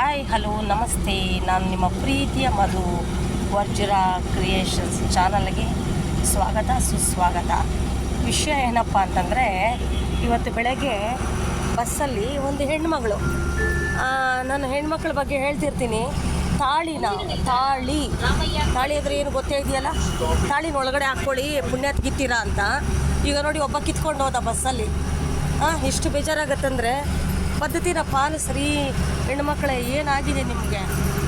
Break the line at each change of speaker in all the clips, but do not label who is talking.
Hi hello ನಮಸ್ತೆ. ನಾನು ನಿಮ್ಮ ಪ್ರೀತಿಯ ಮಧು ವರ್ಜುರಾ ಕ್ರಿಯೇಷನ್ಸ್ ಚಾನಲ್ಗೆ ಸ್ವಾಗತ ಸುಸ್ವಾಗತ. ವಿಷಯ ಏನಪ್ಪ ಅಂತಂದರೆ, ಇವತ್ತು ಬೆಳಗ್ಗೆ ಬಸ್ಸಲ್ಲಿ ಒಂದು ಹೆಣ್ಮಗಳು, ನಾನು ಹೆಣ್ಮಕ್ಳ ಬಗ್ಗೆ ಹೇಳ್ತಿರ್ತೀನಿ. ತಾಳಿ ಅಂದರೆ ಏನು ಗೊತ್ತೇ ಇದೆಯಲ್ಲ, ತಾಳಿನ ಒಳಗಡೆ ಹಾಕ್ಕೊಳ್ಳಿ ಪುಣ್ಯತ್ ಕಿತ್ತೀರಾ ಅಂತ. ಈಗ ನೋಡಿ, ಒಬ್ಬ ಕಿತ್ಕೊಂಡು ಹೋದ ಬಸ್ಸಲ್ಲಿ. ಎಷ್ಟು ಬೇಜಾರಾಗತ್ತಂದರೆ, ಪದ್ಧತಿನ ಪಾಲಿಸ್ರಿ ಹೆಣ್ಮಕ್ಳೇ. ಏನಾಗಿದೆ ನಿಮಗೆ?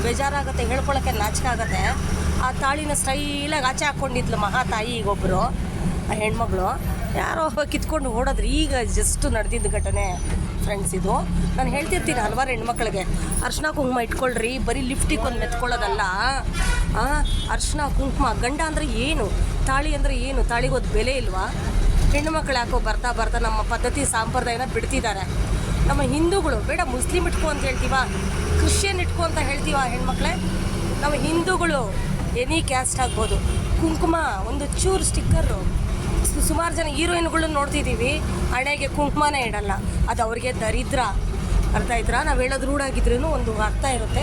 ಬೇಜಾರಾಗುತ್ತೆ, ಹೇಳ್ಕೊಳ್ಳೋಕ್ಕೆ ನಾಚಿಕೆ ಆಗುತ್ತೆ. ಆ ತಾಳಿನ ಸ್ಟೈಲಾಗಿ ಆಚೆ ಹಾಕ್ಕೊಂಡಿದ್ಲು ಮಹಾತಾಯಿ. ಈಗೊಬ್ಬರು ಆ ಹೆಣ್ಮಗಳು ಯಾರೋ ಕಿತ್ಕೊಂಡು ಓಡೋದ್ರಿ. ಈಗ ಜಸ್ಟ್ ನಡೆದಿದ್ದ ಘಟನೆ ಫ್ರೆಂಡ್ಸ್ ಇದು. ನಾನು ಹೇಳ್ತಿರ್ತೀನಿ ಹಲವಾರು ಹೆಣ್ಮಕ್ಳಿಗೆ, ಅರ್ಶಿನ ಕುಂಕುಮ ಇಟ್ಕೊಳ್ರಿ, ಬರೀ ಲಿಫ್ಟಿಗೆ ಒಂದು ಮೆತ್ಕೊಳ್ಳೋದಲ್ಲ. ಅರ್ಶಿನ ಕುಂಕುಮ, ಗಂಡ ಅಂದರೆ ಏನು, ತಾಳಿ ಅಂದರೆ ಏನು, ತಾಳಿಗೆ ಒಂದು ಬೆಲೆ ಇಲ್ವಾ? ಹೆಣ್ಣುಮಕ್ಳು ಯಾಕೋ ಬರ್ತಾ ನಮ್ಮ ಪದ್ಧತಿ ಸಂಪ್ರದಾಯನ ಬಿಡ್ತಿದ್ದಾರೆ. ನಮ್ಮ ಹಿಂದೂಗಳು ಬೇಡ, ಮುಸ್ಲಿಮ್ ಇಟ್ಕೊ ಅಂತ ಹೇಳ್ತೀವ, ಕ್ರಿಶ್ಚಿಯನ್ ಇಟ್ಕೊ ಅಂತ ಹೇಳ್ತೀವ ಹೆಣ್ಮಕ್ಳೇ. ನಮ್ಮ ಹಿಂದೂಗಳು ಎನಿ ಕ್ಯಾಸ್ಟ್ ಆಗ್ಬೋದು, ಕುಂಕುಮ ಒಂದು ಚೂರು ಸ್ಟಿಕ್ಕರು. ಸುಮಾರು ಜನ ಹೀರೋಯಿನ್ಗಳನ್ನ ನೋಡ್ತಿದ್ದೀವಿ, ಹಣೆಗೆ ಕುಂಕುಮನೇ ಇಡಲ್ಲ. ಅದು ಅವ್ರಿಗೆ ದರಿದ್ರ. ಅರ್ಥ ಆಯ್ತಾ? ನಾವು ಹೇಳೋದು ರೂಢಾಗಿದ್ರೂ ಒಂದು ಅರ್ಥ ಇರುತ್ತೆ,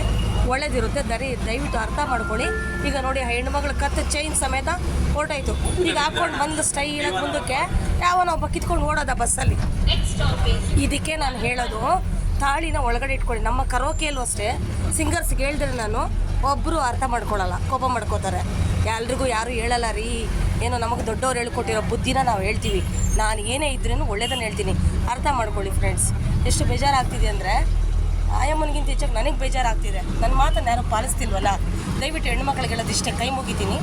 ಒಳ್ಳೇದಿರುತ್ತೆ. ದಯವಿಟ್ಟು ಅರ್ಥ ಮಾಡ್ಕೊಳ್ಳಿ. ಈಗ ನೋಡಿ, ಆ ಹೆಣ್ಮಗಳು ಕತ್ತು ಚೈನ್ ಸಮೇತ ಹೊರಟಾಯ್ತು. ಈಗ ಹಾಕ್ಕೊಂಡು ಬಂದು ಸ್ಟೈಲಾಗಿ ಮುಂದಕ್ಕೆ ಯಾವನೊಬ್ಬ ಕಿತ್ಕೊಂಡು ಓಡೋದ ಬಸ್ಸಲ್ಲಿ. ಇದಕ್ಕೆ ನಾನು ಹೇಳೋದು, ತಾಳಿನ ಒಳಗಡೆ ಇಟ್ಕೊಳ್ಳಿ. ನಮ್ಮ ಕರೋಕೆಯಲ್ಲೂ ಅಷ್ಟೇ, ಸಿಂಗರ್ಸ್ಗೆ ಹೇಳಿದ್ರೆ ನಾನು, ಒಬ್ಬರು ಅರ್ಥ ಮಾಡ್ಕೊಳ್ಳಲ್ಲ, ಕೋಪ ಮಾಡ್ಕೋತಾರೆ. ಎಲ್ರಿಗೂ ಯಾರು ಹೇಳಲ್ಲ ರೀ, ಏನೋ ನಮಗೆ ದೊಡ್ಡವ್ರು ಹೇಳ್ಕೊಟ್ಟಿರೋ ಬುದ್ಧಿನ ನಾವು ಹೇಳ್ತೀವಿ. ನಾನು ಏನೇ ಇದ್ರೂ ಒಳ್ಳೇದನ್ನು ಹೇಳ್ತೀನಿ, ಅರ್ಥ ಮಾಡ್ಕೊಳ್ಳಿ ಫ್ರೆಂಡ್ಸ್. ಎಷ್ಟು ಬೇಜಾರಾಗ್ತಿದೆ ಅಂದರೆ, ಆಯಮ್ಮನಿಗಿಂತ ಹೆಚ್ಚಾಗಿ ನನಗೆ ಬೇಜಾರಾಗ್ತಿದೆ. ನನ್ನ ಮಾತನ್ನು ಯಾರು ಪಾಲಿಸ್ತಿಲ್ವಲ್ಲ. ದಯವಿಟ್ಟು ಹೆಣ್ಮಕ್ಳಿಗೆ ಹೇಳೋದಿಷ್ಟೇ, ಕೈ ಮುಗಿತೀನಿ.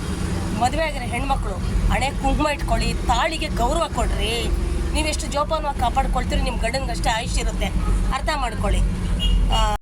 ಮದುವೆ ಆಗಿರೋ ಹೆಣ್ಮಕ್ಳು ಹಣೆ ಕುಂಕುಮ ಇಟ್ಕೊಳ್ಳಿ, ತಾಳಿಗೆ ಗೌರವ ಕೊಡ್ರಿ. ನೀವೆಷ್ಟು ಜೋಪಾನವಾಗಿ ಕಾಪಾಡ್ಕೊಳ್ತೀರಿ, ನಿಮ್ಮ ಗಂಡನಿಗಷ್ಟೇ ಆಯುಷ್ಯ ಇರುತ್ತೆ. ಅರ್ಥ ಮಾಡ್ಕೊಳ್ಳಿ.